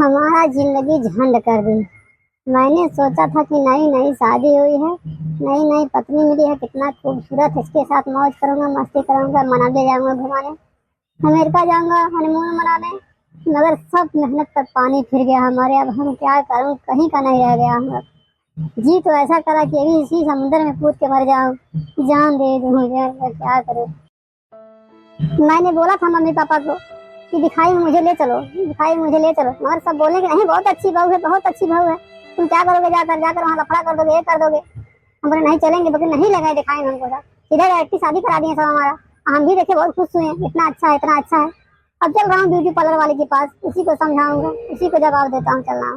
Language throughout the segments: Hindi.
हमारा जिंदगी झंड कर दी। मैंने सोचा था कि नई नई शादी हुई है, नई नई पत्नी मिली है, कितना खूबसूरत, इसके साथ मौज करूंगा, मस्ती करूंगा, मनाने जाऊंगा, घुमाने अमेरिका जाऊंगा, हनीमून मनाने। मगर सब मेहनत पर पानी फिर गया हमारे। अब हम क्या करूं, कहीं का नहीं रह गया हम। जी तो ऐसा करा कि अभी इसी समुद्र में कूद के मर जाऊं, जान दे दूं मुझे। क्या करूं। मैंने बोला था मम्मी पापा को कि दिखाई में मुझे ले चलो, दिखाई में मुझे ले चलो, मगर सब बोले कि नहीं, बहुत अच्छी बहू है, बहुत अच्छी बहू है, तुम क्या करोगे, जाकर जाकर वहाँ लफड़ा कर दोगे, ये कर दोगे। हम बोले नहीं चलेंगे, बल्कि नहीं लगाए दिखाई में हमको था। सीधे डायरेक्ट शादी करा दी है सब हमारा। हम भी देखे, बहुत खुश हुए, इतना अच्छा है, इतना अच्छा है। अब चल रहा हूँ ब्यूटी पार्लर वाले के पास, उसी को समझाऊंगा, उसी को जवाब देता हूँ। चलना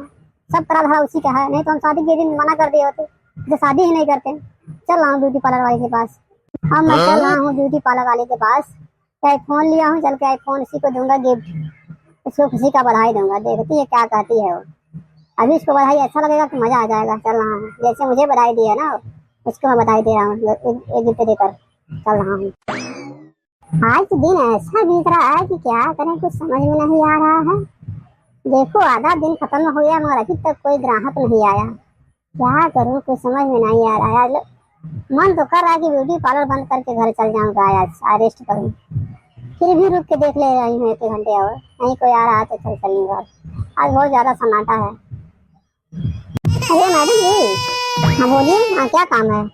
सब करा धरा उसी का है, नहीं तो हम शादी के दिन मना कर दिए होते, जो शादी ही नहीं करते। चल रहा हूँ ब्यूटी पार्लर वाले के पास। अब मैं चल रहा हूँ ब्यूटी पार्लर वाले के पास। आईफोन लिया हूँ, चल के आईफोन उसी को दूंगा गिफ्ट, उसको खुशी का बधाई दूंगा। देखती है क्या कहती है वो। अभी इसको बधाई अच्छा लगेगा तो मजा आ जाएगा। चल रहा हूँ, जैसे मुझे बधाई दी है ना, उसको मैं बधाई दे रहा हूँ, एक गिफ्ट देकर चल रहा हूँ। आज दिन ऐसा बीत रहा है कि क्या करें, कुछ समझ में नहीं आ रहा है। देखो आधा दिन खत्म हो गया, मगर अभी तक कोई ग्राहक नहीं आया। क्या करूँ, कुछ समझ में नहीं आ रहा है। मन तो कर रहा है कि ब्यूटी पार्लर बंद करके घर चल जाऊंगा, आज रेस्ट करूँ। फिर भी रुक के देख ले रही हूँ 1 घंटे और नहीं कोई आ रहा है तो चल चलूंगा। आज बहुत ज्यादा सन्नाटा है। अरे मैडम जी, हाँ बोलिए, हाँ क्या काम है।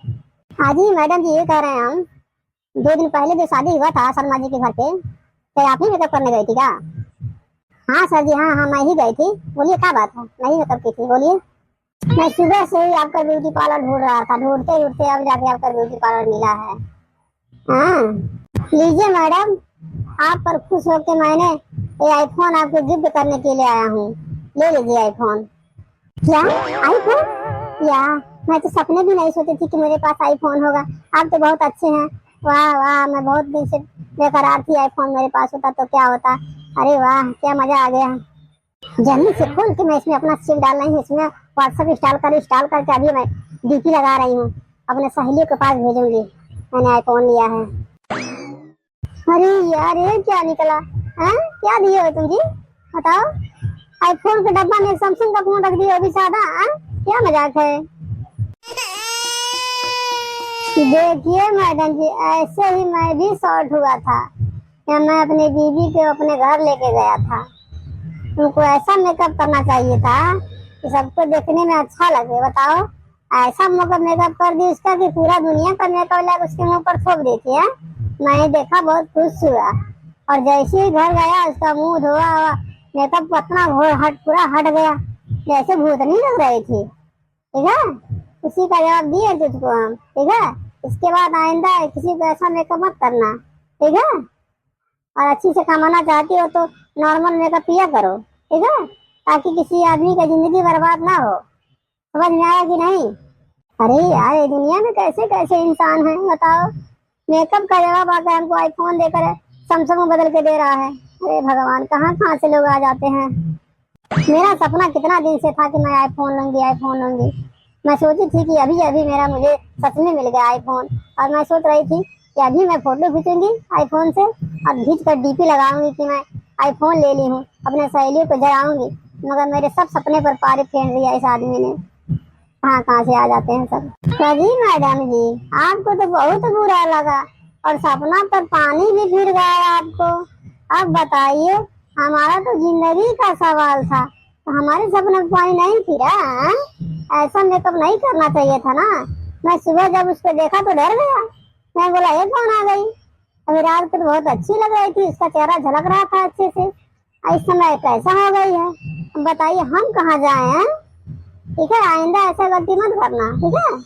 हाँ जी मैडम जी, ये कह रहे हैं हम, 2 दिन पहले जो शादी हुआ था शर्मा जी के घर पे, तो आप ही मेकअप करने गई थी क्या। हाँ सर जी, हाँ हाँ मैं ही गई थी। बोलिए क्या बात है, मैं ही मेकअप की थी, बोलिए। मैं सुबह से ही आपका ब्यूटी पार्लर ढूंढ रहा था, ढूंढते ढूंढते अब जाके आपका ब्यूटी पार्लर मिला है। हाँ लीजिए मैडम, आप पर खुश होकर मैंने ये आईफोन आपको गिफ्ट करने के लिए आया हूँ। ले लीजिए आईफोन। क्या आईफोन? या मैं तो सपने भी नहीं सोची थी कि मेरे पास आईफोन होगा। आप तो बहुत अच्छे हैं। वाह वाह, मैं बहुत दिन से बेकरार थी, आईफोन मेरे पास होता तो क्या होता। अरे वाह, क्या मजा आ गया। जल्दी से खोल के मैं इसमें अपना सिम डाल रही हूँ, इसमें व्हाट्सएप इंस्टॉल करके अभी मैं डीपी लगा रही हूँ, अपने सहेलियों के पास भेजूंगी। मैंने आईफोन लिया है। अरे यार, ये क्या निकला है, क्या दिए हो तुम जी, बताओ। आईफोन के डब्बा में सैमसंग का फोन रख दिया, अभी सादा। क्या मजाक है। देखिए मैडम जी, ऐसे ही मैं भी शॉर्ट हुआ था, या मैं अपनी बीवी को अपने घर लेके गया था। तुमको ऐसा मेकअप करना चाहिए था कि सबको देखने में अच्छा लगे। बताओ, ऐसा मेकअप कर दी उसका कि पूरा दुनिया का मेकअप लगा उसके मुंह पर थोप देती है। मैंने देखा, बहुत खुश हुआ, और जैसे ही घर गया उसका मुंह धोआ हुआ, मेकअप अपना पूरा हट गया, जैसे भूतनी लग रही थी। ठीक है, उसी का जवाब दिए तुझको हम। ठीक है, इसके बाद आइंदा किसी को ऐसा मेकअप मत करना। ठीक है, और अच्छी से कमाना चाहती हो तो नॉर्मल मेकअप किया करो। ठीक है, ताकि किसी आदमी का जिंदगी बर्बाद ना हो। समझ में आया कि नहीं। अरे यार, ये दुनिया में कैसे कैसे इंसान हैं, बताओ। मेकअप का जवाब आकर हमको आईफोन देकर सैमसंग बदल के दे रहा है। अरे भगवान, कहाँ कहाँ से लोग आ जाते हैं। मेरा सपना कितना दिन से था कि मैं आईफोन लूंगी, आईफोन लूंगी। मैं सोची थी कि अभी अभी मेरा मुझे सच में मिल गया आईफोन, और मैं सोच रही थी कि अभी मैं फोटो खींचूंगी आईफोन से, और खींच कर डीपी लगाऊंगी कि मैं आईफोन ले ली हूँ, अपने सहेलियों को जगाऊंगी। मगर मेरे सब सपने पर पानी फेर दिया इस आदमी ने। कहाँ कहाँ से आ जाते हैं सब। सही मैडम जी, आपको तो बहुत बुरा लगा, और सपना पर पानी भी फिर गया आपको। अब बताइए, हमारा तो जिंदगी का सवाल था, तो हमारे सपने पर पानी नहीं फिरा। ऐसा मेकअप नहीं करना चाहिए था ना। मैं सुबह जब उसको देखा तो डर गया। मैं बोला ये कौन आ गई। अभी रात को तो बहुत अच्छी लग रही थी, उसका चेहरा झलक रहा था अच्छे से, इस समय कैसा हो गई है। बताइए हम कहाँ जाए हैं। ठीक है, आइंदा ऐसा गलती मत करना। ठीक है,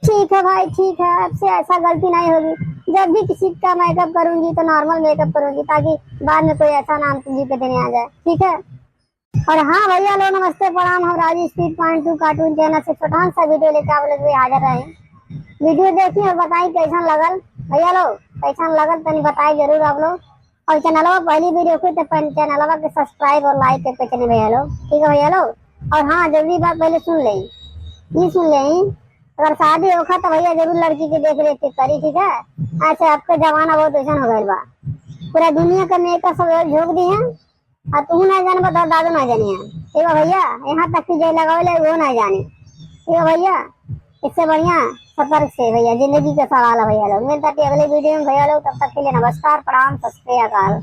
ठीक है भाई, ठीक है, अब से ऐसा गलती नहीं होगी। जब भी किसी का मेकअप करूंगी तो नॉर्मल मेकअप करूंगी, ताकि बाद में कोई ऐसा नाम तुझी पे देने आ जाए। ठीक है। और हाँ भैया लो, नमस्ते प्रणाम। हम राजी स्पीड पॉइंट 2 कार्टून चैनल से छोटा सा वीडियो लेकर आप लोग भी हाजिर रहे। वीडियो देखिए और बताइए कैसा लगल। भैया लो, कैसा लगल तनी बताइए जरूर आप लोग। और चैनल पहली वीडियो को तो चैनल के सब्सक्राइब और लाइक करके चले भैया लो। ठीक है भैया लो। और हाँ, जरूरी बात पहले सुन ले, ये सुन ले, अगर शादी होगा तो भैया जरूर लड़की के देख रेख करी। ठीक है, ऐसे आपका जमाना बहुत ऐसा हो गया बा, पूरा दुनिया का मेकअप सब झोंक दी है। और तू नहीं जाने बता दादू नहीं जानी है ठीक है भैया। यहाँ तक की जय लगावे वो नहीं जानी ठीक है भैया। इससे बढ़िया सतर्क से भैया, जिंदगी का सवाल है भैया लोग। मिलता है अगले वीडियो में भैया लोग, तब तक के लिए नमस्कार, प्रणाम, सत श्री अकाल।